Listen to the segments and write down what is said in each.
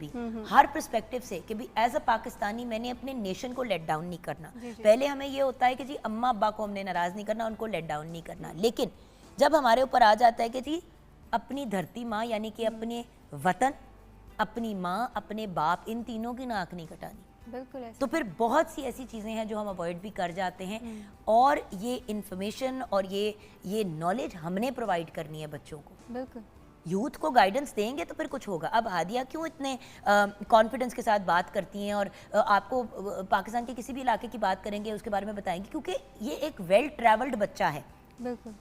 بھی ہر پرسپیکٹیو سے کہ بھی ایز اے پاکستانی میں نے اپنے نیشن کو لیٹ ڈاؤن نہیں کرنا. پہلے ہمیں یہ ہوتا ہے کہ جی اماں ابا کو ہم نے ناراض نہیں کرنا, ان کو لیٹ ڈاؤن نہیں کرنا, لیکن جب ہمارے اوپر آ جاتا ہے کہ جی اپنی دھرتی ماں یعنی کہ اپنے وطن, اپنی ماں, اپنے باپ, ان تینوں کی ناک نہیں کٹانی, بالکل تو پھر بہت سی ایسی چیزیں ہیں جو ہم اوائڈ بھی کر جاتے ہیں. اور یہ انفارمیشن اور یہ نالج ہم نے پرووائڈ کرنی ہے بچوں کو. بالکل یوتھ کو گائیڈنس دیں گے تو پھر کچھ ہوگا. اب ہادیہ کیوں اتنے کانفیڈنس کے ساتھ بات کرتی ہیں اور آپ کو پاکستان کے کسی بھی علاقے کی بات کریں گے اس کے بارے میں بتائیں گے, کیونکہ یہ ایک ویل ٹریولڈ بچہ ہے. بالکل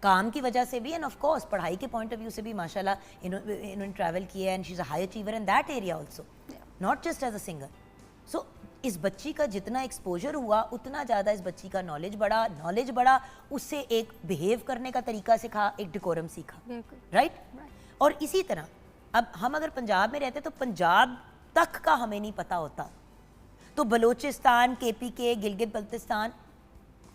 کام کی وجہ سے بھی اینڈ آف کورس پڑھائی کے پوائنٹ آف ویو سے بھی ماشاءاللہ انہوں نے ٹریول کیا ہے, and she is a high achiever in that area also, not just as a singer. So اس بچی کا جتنا ایکسپوجر ہوا اتنا زیادہ اس بچی کا نالج بڑھا, اس سے ایک بیہیو کرنے کا طریقہ سیکھا, ایک ڈیکورم سیکھا, رائٹ. اور اسی طرح اب ہم اگر پنجاب میں رہتے تو پنجاب تک کا ہمیں نہیں پتا ہوتا, تو بلوچستان, کے پی کے, گلگت بلتستان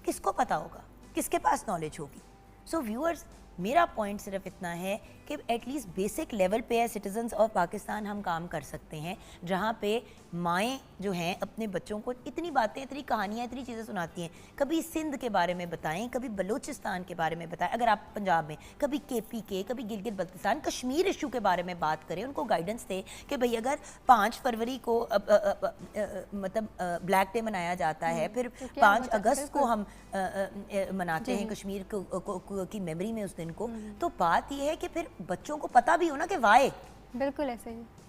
کس کو پتا ہوگا, کس کے پاس نالج ہوگی. سو ویورز میرا پوائنٹ صرف اتنا ہے کہ ایٹ لیسٹ بیسک لیول پہ ہے سٹیزنز آف پاکستان ہم کام کر سکتے ہیں, جہاں پہ مائیں جو ہیں اپنے بچوں کو اتنی باتیں, اتنی کہانیاں, اتنی چیزیں سناتی ہیں. کبھی سندھ کے بارے میں بتائیں, کبھی بلوچستان کے بارے میں بتائیں اگر آپ پنجاب میں, کبھی کے پی کے, کبھی گلگت بلتستان, کشمیر ایشو کے بارے میں بات کریں, ان کو گائیڈنس دیں کہ بھئی اگر 5 فروری کو مطلب بلیک ڈے منایا جاتا ہے, پھر 5 اگست کو ہم مناتے ہیں کشمیر کی میموری میں اس دن کو, تو بات یہ ہے کہ پھر بچوں کو پتہ بھی ہونا کہ وائے. بالکل ایسے ہی